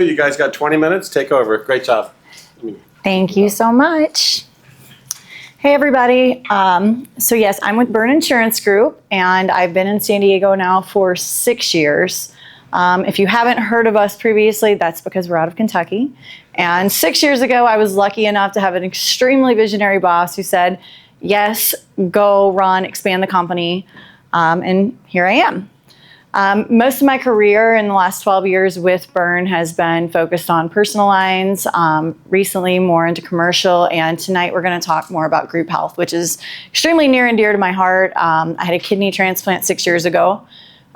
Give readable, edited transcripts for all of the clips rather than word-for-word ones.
You guys got 20 minutes. Take over. Great job. Thank you so much. Hey, everybody. So yes, I'm with Byrne Insurance Group, and I've been in San Diego now for 6 years. If you haven't heard of us previously, that's because we're out of Kentucky. And 6 years ago, I was lucky enough to have an extremely visionary boss who said, yes, go run, expand the company. And here I am. Most of my career in the last 12 years with Byrne has been focused on personal lines, recently more into commercial, and tonight we're going to talk more about group health, which is extremely near and dear to my heart. I had a kidney transplant 6 years ago,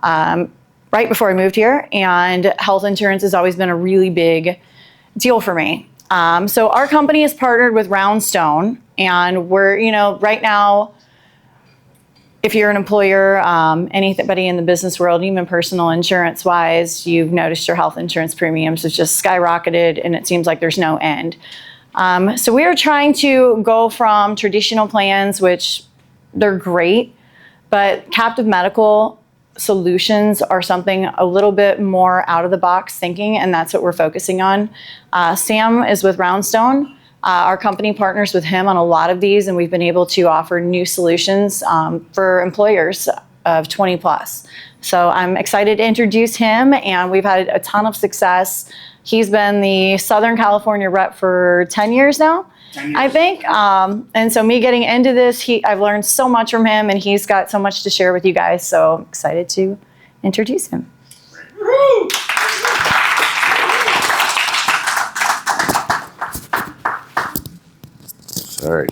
right before I moved here, and health insurance has always been a really big deal for me. So our company is partnered with Roundstone, and we're, right now, if you're an employer, anybody in the business world, even personal insurance wise, you've noticed your health insurance premiums have just skyrocketed and it seems like there's no end. So we are trying to go from traditional plans, which they're great, but captive medical solutions are something a little bit more out of the box thinking, and that's what we're focusing on. Sam is with Roundstone. Our company partners with him on a lot of these, and we've been able to offer new solutions for employers of 20 plus. So I'm excited to introduce him, and we've had a ton of success. He's been the Southern California rep for 10 years now, 10 years. I think. And so me getting into this, I've learned so much from him, and he's got so much to share with you guys. So I'm excited to introduce him. Woo! All right.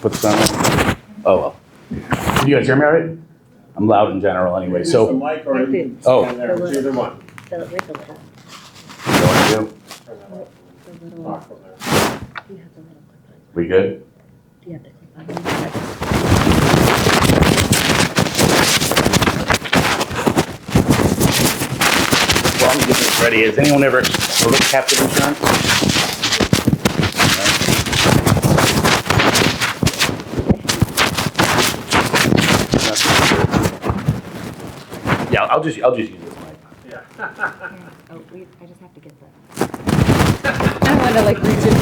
Put this on. Oh, well. Can you guys hear me all right? I'm loud in general anyway. So. The mic or oh. It's either one. What do I do? We good? Well, I'm getting this ready. Has anyone ever heard of captive insurance? Yeah, I'll just use this mic. Yeah. Oh, wait, I just have to get that. I don't want to like reach it.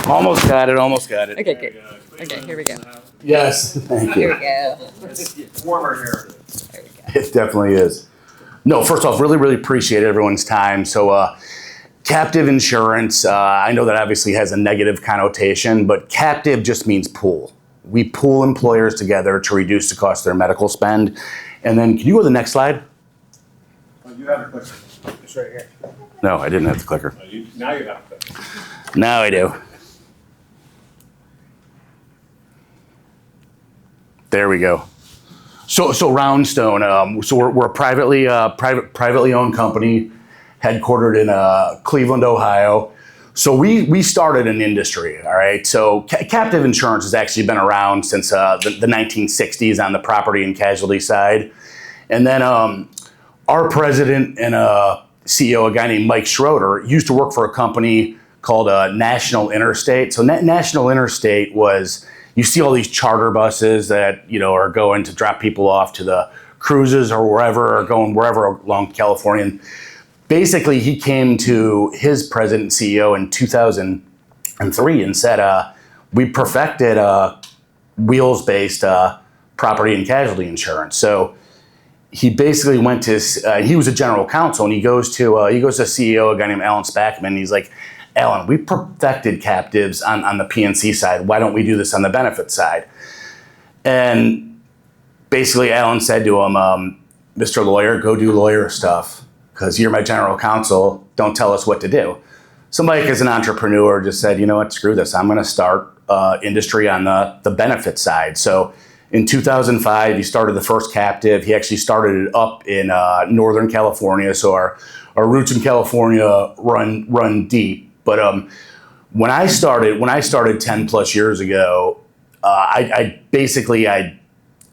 Almost got it. Okay, good. Okay, here we go. Yes, thank you. Here we go. It's warmer here. There we go. It definitely is. No, first off, really appreciate everyone's time. So captive insurance, I know that obviously has a negative connotation, but captive just means pool. We pool employers together to reduce the cost of their medical spend. And then, can you go to the next slide? Oh, you have the clicker. It's right here. No, I didn't have the clicker. Oh, now you have the clicker. Now I do. There we go. So Roundstone. So we're a privately owned company, headquartered in Cleveland, Ohio. So we started an industry, all right? So captive insurance has actually been around since the 1960s on the property and casualty side. And then our president and CEO, a guy named Mike Schroeder, used to work for a company called National Interstate. So National Interstate was, you see all these charter buses that, are going to drop people off to the cruises or wherever, or going wherever along California. And basically, he came to his president and CEO in 2003 and said, we perfected wheels-based property and casualty insurance. So he basically went to, he was a general counsel, and he goes to CEO, a guy named Alan Spackman, and he's like, Alan, we perfected captives on the P&C side. Why don't we do this on the benefit side? And basically, Alan said to him, Mr. Lawyer, go do lawyer stuff, because you're my general counsel. Don't tell us what to do. So Mike, as an entrepreneur, just said, you know what, screw this. I'm going to start industry on the benefit side. So in 2005, he started the first captive. He actually started it up in Northern California. So our roots in California run deep. But when I started 10 plus years ago, I'd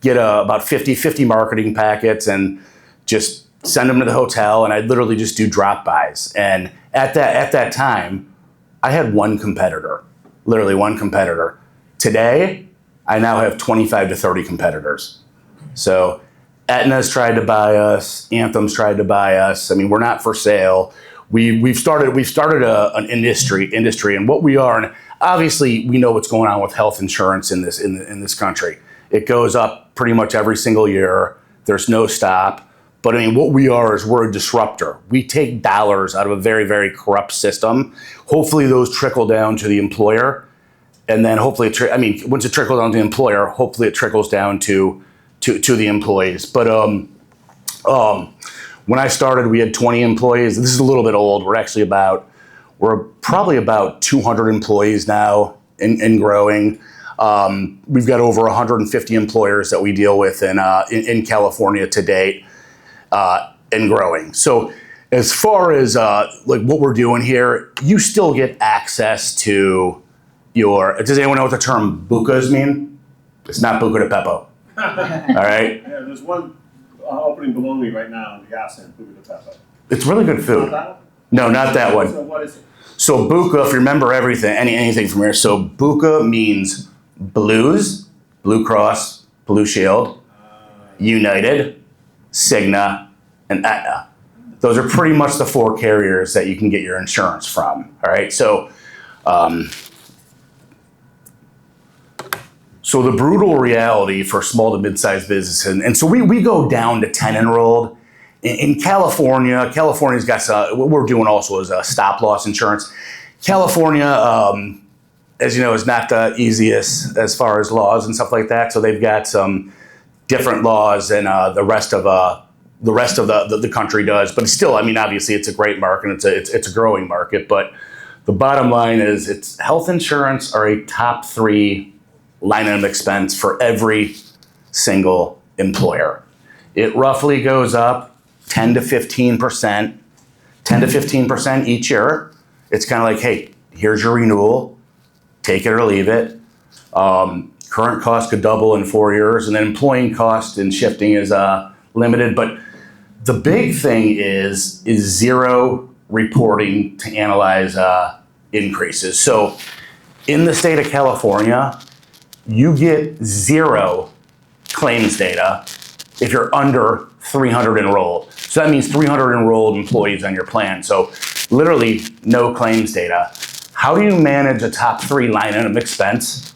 get about 50 marketing packets and just send them to the hotel, and I'd literally just do drop-bys. And at that time, I had one competitor, literally one competitor. Today, I now have 25 to 30 competitors. So Aetna's tried to buy us. Anthem's tried to buy us. I mean, we're not for sale. We've started an industry, and what we are, and obviously we know what's going on with health insurance in this country. It goes up pretty much every single year. There's no stop. But I mean, what we are is we're a disruptor. We take dollars out of a very, very corrupt system. Hopefully those trickle down to the employer. And then hopefully, once it trickles down to the employer, hopefully it trickles down to the employees. But when I started, we had 20 employees. This is a little bit old. We're probably about 200 employees now and growing. We've got over 150 employers that we deal with in California to date. And growing. So as far as like what we're doing here, you still get access to does anyone know what the term bucas mean? It's not buca de pepo. All right? Yeah, there's one opening below me right now in the gas stand, buca de pepo. It's really good food. Not that one? No, not that one. So what is it? So buca, if you remember anything from here, so buca means Blues, Blue Cross, Blue Shield, United, Cigna, and Aetna. Those are pretty much the 4 carriers that you can get your insurance from. All right, so the brutal reality for small to mid-sized business, and so we go down to 10 enrolled. In California, California's got what we're doing also is a stop loss insurance. California, as you know, is not the easiest as far as laws and stuff like that. So they've got some different laws than the rest of the country does. But still, I mean, obviously, it's a great market. It's a growing market. But the bottom line is, it's health insurance are a top 3 line item expense for every single employer. It roughly goes up 10 to 15%, 10 to 15% each year. It's kind of like, hey, here's your renewal, take it or leave it. Current cost could double in 4 years, and then employing cost and shifting is limited. But the big thing is zero reporting to analyze increases. So in the state of California, you get 0 claims data if you're under 300 enrolled. So that means 300 enrolled employees on your plan. So literally no claims data. How do you manage a top 3 line item expense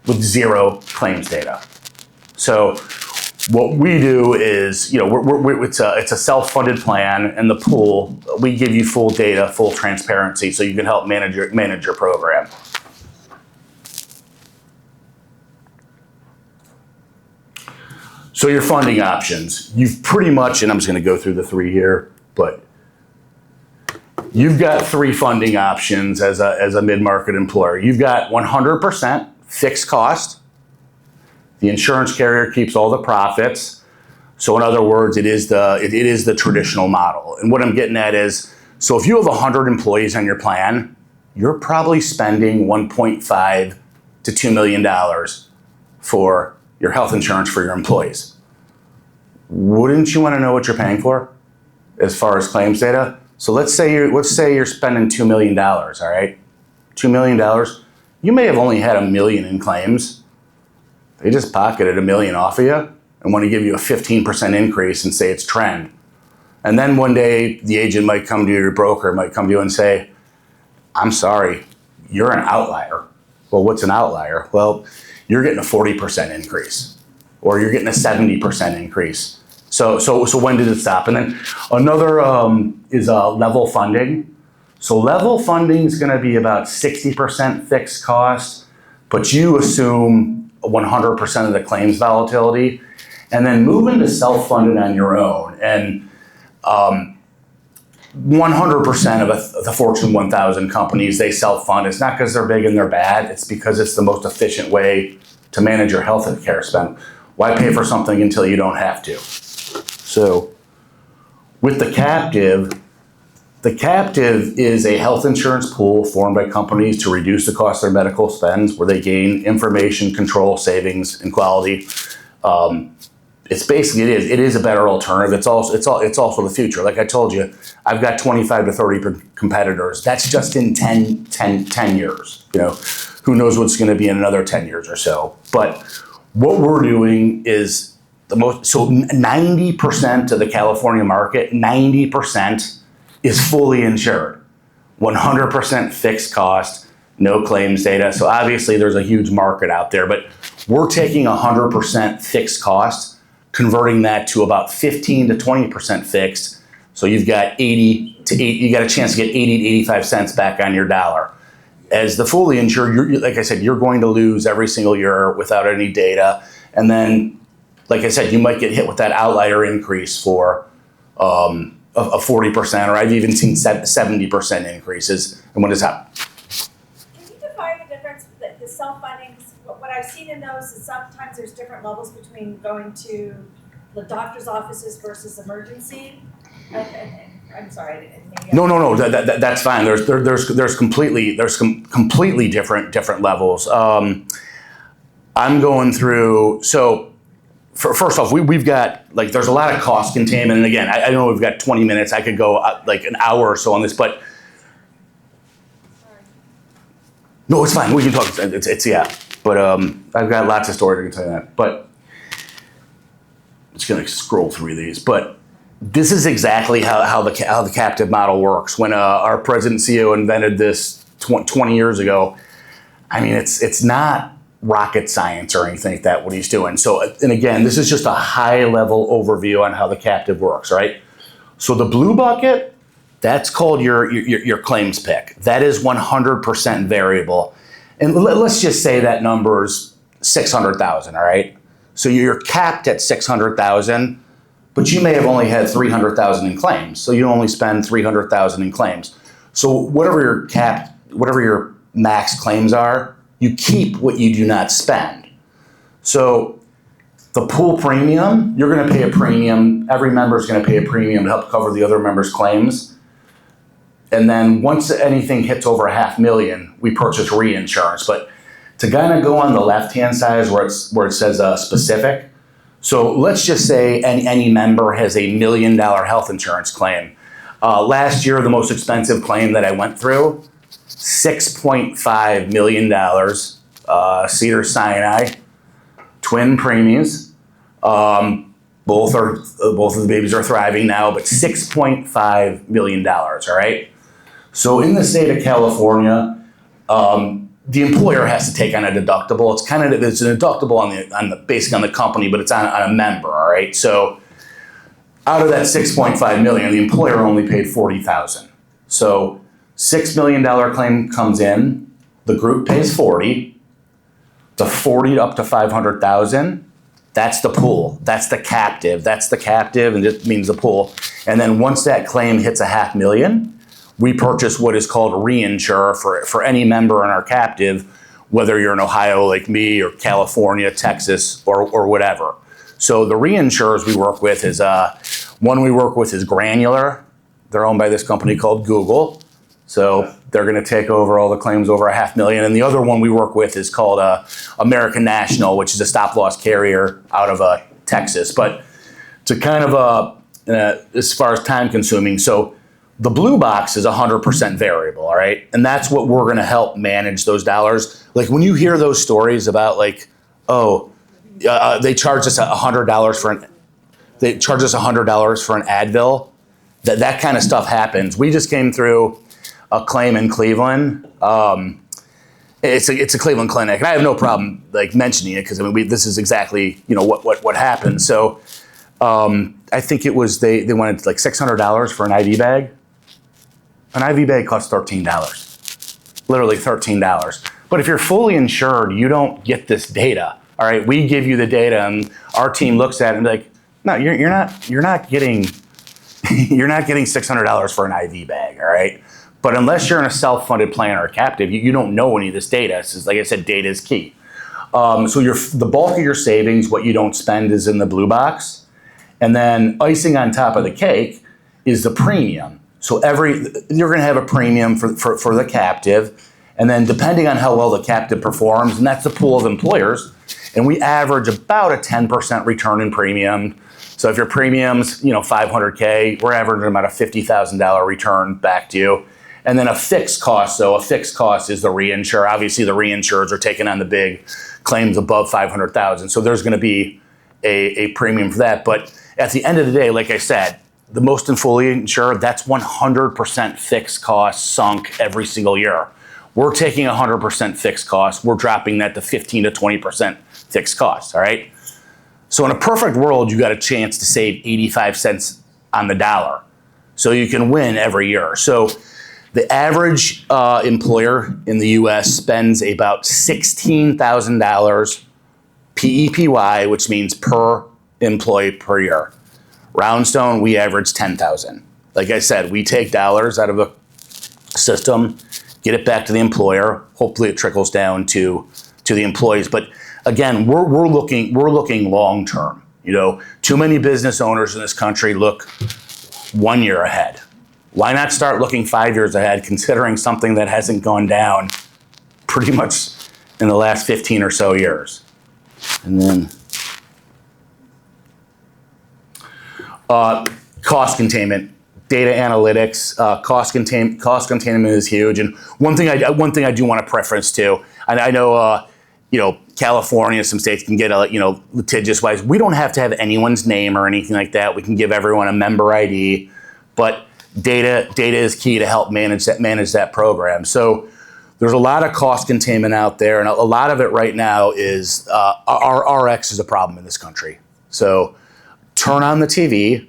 with 0 claims data? So what we do is, it's a self-funded plan, and the pool, we give you full data, full transparency, so you can help manage your program. So your funding options, you've pretty much, and I'm just going to go through the 3 here, but you've got 3 funding options as a mid-market employer. You've got 100% fixed cost. The insurance carrier keeps all the profits. So in other words, it is the traditional model. And what I'm getting at is, so if you have 100 employees on your plan, you're probably spending $1.5 to $2 million for your health insurance for your employees. Wouldn't you want to know what you're paying for as far as claims data? So let's say you're spending $2 million, all right? $2 million. You may have only had $1 million in claims. They just pocketed $1 million off of you and want to give you a 15% increase and say it's trend. And then one day the agent might come to you, your broker might come to you and say, I'm sorry, you're an outlier. Well, what's an outlier? Well, you're getting a 40% increase, or you're getting a 70% increase. So when did it stop? And then another is level funding. So level funding is going to be about 60% fixed cost, but you assume 100% of the claims volatility, and then move into self-funded on your own. And 100% of the Fortune 1000 companies, they self-fund. It's not because they're big and they're bad. It's because it's the most efficient way to manage your health care spend. Why pay for something until you don't have to? So with the captive is a health insurance pool formed by companies to reduce the cost of their medical spends, where they gain information, control, savings, and quality. It's basically, it is a better alternative. It's also the future. Like I told you, I've got 25 to 30 competitors. That's just in 10 years. Who knows what's going to be in another 10 years or so. But what we're doing is So 90% of the California market, 90% is fully insured. 100% fixed cost, no claims data. So obviously there's a huge market out there, but we're taking 100% fixed cost, converting that to about 15 to 20% fixed. So you've got you got a chance to get 80 to 85 cents back on your dollar. As the fully insured, like I said, you're going to lose every single year without any data. And then, like I said, you might get hit with that outlier increase for a 40%, or I've even seen 70% increases. And what does that? Can you define the difference, the self-funding? What I've seen in those is sometimes there's different levels between going to the doctor's offices versus emergency. I'm sorry. No. That's fine. There's completely different levels. I'm going through. So, first off, we've got there's a lot of cost containment. And again, I know we've got 20 minutes. I could go like an hour or so on this, but no, it's fine. We can talk. It's yeah. But I've got lots of stories to tell you that. But I'm just gonna scroll through these. But this is exactly how the captive model works. When our president and CEO invented this 20 years ago, I mean, it's not rocket science or anything like that, what he's doing. So, and again, this is just a high level overview on how the captive works, right? So the blue bucket, that's called your claims pick. That is 100% variable. And let's just say that number is 600,000, all right? So you're capped at 600,000, but you may have only had 300,000 in claims. So you only spend 300,000 in claims. So whatever your max claims are, you keep what you do not spend. So the pool premium, you're going to pay a premium. Every member is going to pay a premium to help cover the other member's claims. And then once anything hits over $500,000, we purchase reinsurance. But to kind of go on the left-hand side is where it says specific. So let's just say any member has a $1 million health insurance claim. Last year, the most expensive claim that I went through, $6.5 million, Cedars-Sinai, twin preemies. Both of the babies are thriving now, but $6.5 million, all right? So in the state of California, the employer has to take on a deductible. It's an deductible basically on the company, but it's on a member, all right? So out of that $6.5 million, the employer only paid $40,000. So $6 million claim comes in, the group pays 40, the 40 up to 500,000, that's the pool, that's the captive, and it means the pool. And then once that claim hits $500,000, we purchase what is called reinsure for any member in our captive, whether you're in Ohio like me or California, Texas, or whatever. So the reinsurers we work with is, one we work with is Granular. They're owned by this company called Google. So they're going to take over all the claims over $500,000. And the other one we work with is called American National, which is a stop-loss carrier out of Texas. But to kind of, as far as time consuming, so the blue box is 100% variable, all right? And that's what we're going to help manage those dollars. Like when you hear those stories about they charge us $100 for an Advil, that kind of stuff happens. We just came through a claim in Cleveland. It's a Cleveland clinic, and I have no problem mentioning it because this is exactly what happened. So I think it was they wanted $600 for an IV bag. An IV bag costs $13, literally $13. But if you're fully insured, you don't get this data. All right, we give you the data, and our team looks at it and be like, no, you're not getting $600 for an IV bag. All right. But unless you're in a self-funded plan or a captive, you don't know any of this data. So like I said, data is key. So the bulk of your savings, what you don't spend, is in the blue box. And then icing on top of the cake is the premium. So you're going to have a premium for the captive. And then depending on how well the captive performs, and that's the pool of employers, and we average about a 10% return in premium. So if your premium's $500K, we're averaging about a $50,000 return back to you. And then a fixed cost. So a fixed cost is the reinsure. Obviously, the reinsurers are taking on the big claims above $500,000. So there's going to be a premium for that. But at the end of the day, like I said, the most and fully insured, that's 100% fixed cost sunk every single year. We're taking 100% fixed cost. We're dropping that to 15 to 20% fixed cost, all right? So in a perfect world, you got a chance to save 85 cents on the dollar. So you can win every year. So the average employer in the US spends about $16,000 PEPY, which means per employee per year. Roundstone, we average 10,000. Like I said, we take dollars out of a system, get it back to the employer. Hopefully it trickles down to the employees. But again, we're looking long term. You know, too many business owners in this country look 1 year ahead. Why not start looking 5 years ahead, considering something that hasn't gone down pretty much in the last 15 or so years? And then cost containment, data analytics, cost containment is huge. And one thing I do want to preference too, and I know California, some states can get litigious wise. We don't have to have anyone's name or anything like that. We can give everyone a member ID, but data is key to help manage that program. So there's a lot of cost containment out there, and a lot of it right now is our RX is a problem in this country. So turn on the TV,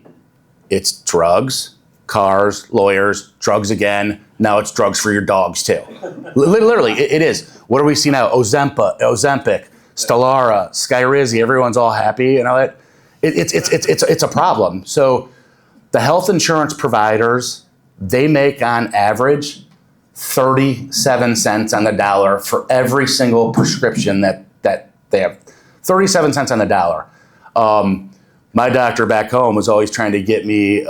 it's drugs, cars, lawyers, drugs again. Now it's drugs for your dogs too. Literally, it is. What do we see now? Ozempic, Stelara, Skyrizi. Everyone's all happy and all that. It's a problem. So the health insurance providers, they make on average 37 cents on the dollar for every single prescription that they have. 37 cents on the dollar. My doctor back home was always trying to get me,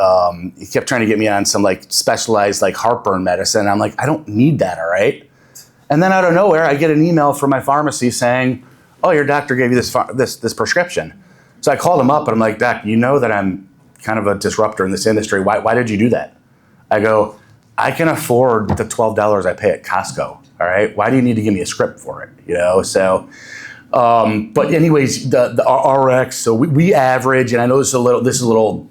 he kept trying to get me on some like specialized like heartburn medicine. I'm like, I don't need that, all right? And then out of nowhere, I get an email from my pharmacy saying, oh, your doctor gave you this prescription. So I called him up and I'm like, Doc, you know that I'm kind of a disruptor in this industry. Why did you do that? I go, I can afford the $12 I pay at Costco, all right? Why do you need to give me a script for it, So, but anyways, the RX, so we average, and I know this is a little,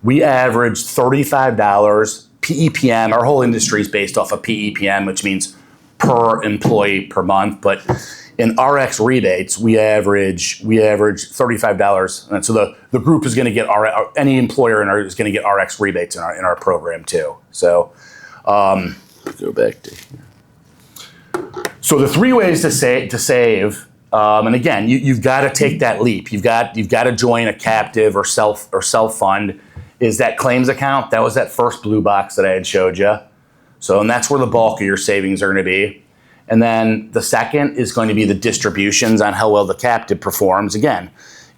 we average $35 PEPM. Our whole industry is based off of PEPM, which means per employee per month. But in RX rebates, we average $35, and so the group is going to get any employer is going to get RX rebates in our program too. So go back to here. So the three ways to save, and again, you've got to take that leap. You've got to join a captive or self fund. Is that claims account? That was that first blue box that I had showed you. So, and that's where the bulk of your savings are going to be. And then the second is going to be the distributions on how well the captive performs. Again,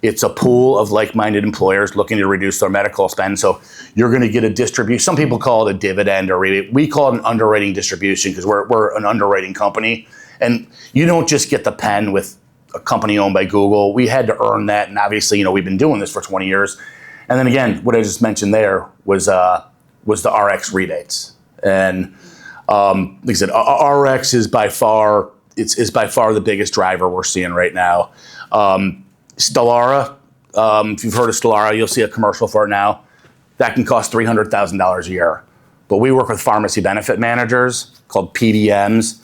it's a pool of like-minded employers looking to reduce their medical spend. So you're going to get a distribution. Some people call it a dividend or rebate. We call it an underwriting distribution because we're an underwriting company. And you don't just get the pen with a company owned by Google. We had to earn that. And obviously, we've been doing this for 20 years. And then again, what I just mentioned there was the RX rebates. And like I said, RX is by far the biggest driver we're seeing right now. Stelara, if you've heard of Stelara, you'll see a commercial for it now. That can cost $300,000 a year. But we work with pharmacy benefit managers called PBMs.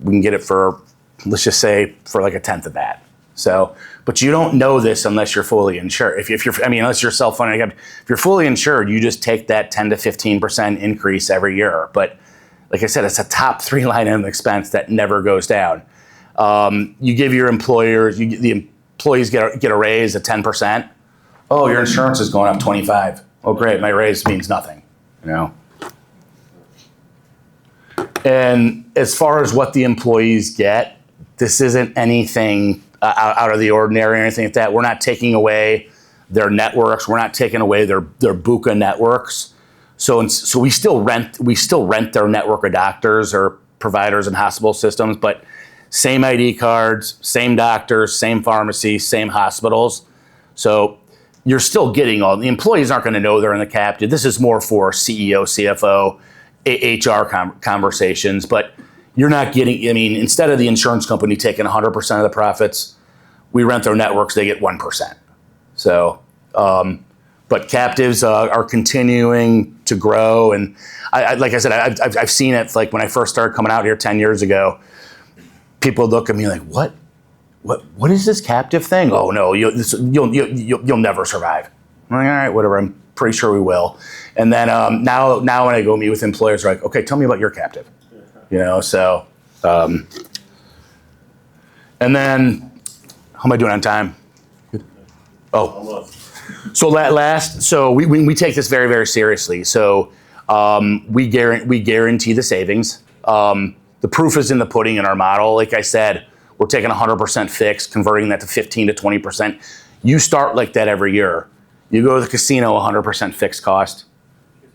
We can get it for, let's just say, for like a tenth of that. So, but you don't know this unless you're fully insured. Unless you're self-funding. If you're fully insured, you just take that 10 to 15% increase every year. But like I said, it's a top 3 line item expense that never goes down. You give your employers, the employees get a raise of 10%. Oh, your insurance is going up 25. Oh, great, my raise means nothing. And as far as what the employees get, this isn't anything out of the ordinary or anything like that. We're not taking away their networks. We're not taking away their BUCA networks. So we still rent their network of doctors or providers and hospital systems, but same ID cards, same doctors, same pharmacies, same hospitals. So you're still getting all the employees aren't going to know they're in the captive. This is more for CEO, CFO, HR instead of the insurance company taking 100% of the profits, we rent their networks, they get 1%. So, but captives are continuing to grow. And I like I said, I've seen it like when I first started coming out here 10 years ago, people look at me like, what is this captive thing? Oh no, you'll never survive. I'm like, all right, whatever. I'm pretty sure we will. And then now when I go meet with employers, they're like, okay, tell me about your captive. So, and then how am I doing on time? Good. Oh, so so we take this very, very seriously. So we guarantee the savings. The proof is in the pudding in our model. Like I said, we're taking 100% fixed, converting that to 15 to 20%. You start like that every year. You go to the casino, 100% fixed cost.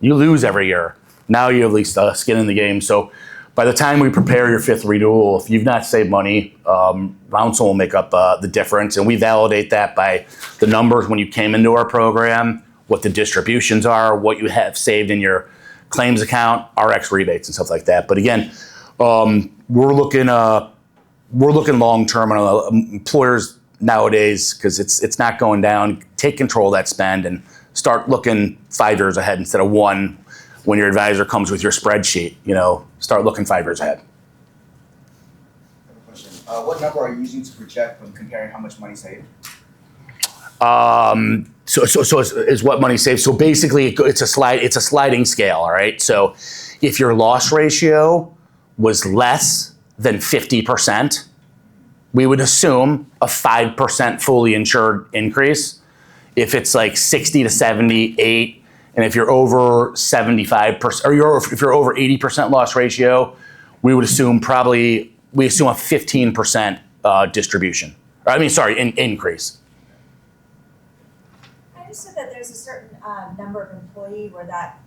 You lose every year. Now you have at least skin in the game. So by the time we prepare your fifth renewal, if you've not saved money, Roundstone will make up the difference. And we validate that by the numbers when you came into our program, what the distributions are, what you have saved in your claims account, RX rebates and stuff like that. But again, we're looking long term on employers nowadays because it's not going down. Take control of that spend and start looking 5 years ahead instead of one. When your advisor comes with your spreadsheet, start looking 5 years ahead. I have a question. What number are you using to project when comparing how much money saved? So is what money saved. So basically, it's a sliding scale. All right. So if your loss ratio was less than 50%, we would assume a 5% fully insured increase. If it's like 60 to 78. And if you're over 75%, or if you're over 80% loss ratio, we would assume a 15% distribution. Increase. I understood that there's a certain number of employee where that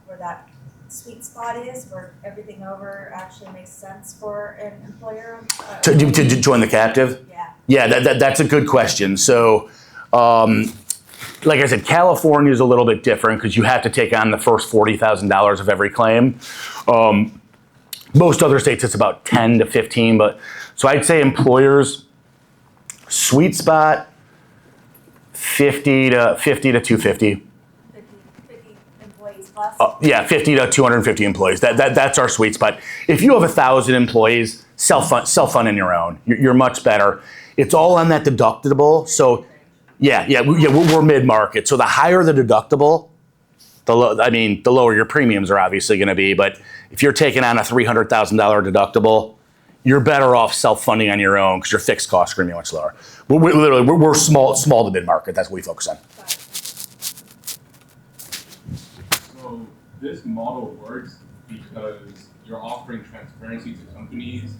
sweet spot is, where everything over actually makes sense for an employer. To join the captive? Yeah. Yeah, that's a good question. So, like I said, California is a little bit different because you have to take on the first $40,000 of every claim. Most other states, it's about 10 to 15. But so I'd say employers, sweet spot, 50 to 250. 50 employees plus? 50 to 250 employees. That's our sweet spot. If you have 1,000 employees, self-funding your own. You're much better. It's all on that deductible. So we're mid-market. So the higher the deductible, the lower your premiums are obviously going to be. But if you're taking on a $300,000 deductible, you're better off self-funding on your own because your fixed costs are going to be much lower. We're small to mid-market. That's what we focus on. So this model works because you're offering transparency to companies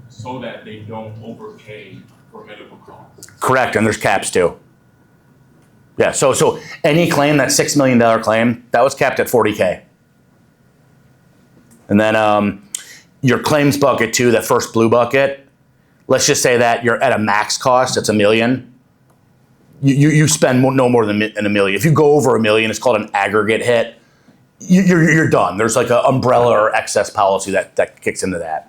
so that they don't overpay for medical costs. Correct, and there's caps too. Yeah, so any claim, that $6 million claim, that was capped at $40K. And then your claims bucket too, that first blue bucket, let's just say that you're at a max cost, it's $1 million. You spend no more than $1 million. If you go over $1 million, it's called an aggregate hit. You're done. There's like an umbrella or excess policy that kicks into that.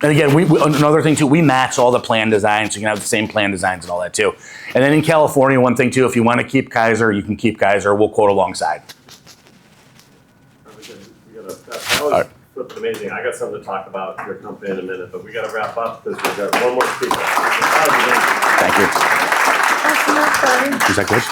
And again, another thing too, we match all the plan designs, so you can have the same plan designs and all that too. And then in California, one thing too, if you want to keep Kaiser, you can keep Kaiser. We'll quote alongside. That was flipping amazing. I got something to talk about your company in a minute, but we got to wrap up because we've got one more speaker. Thank you. Is that good?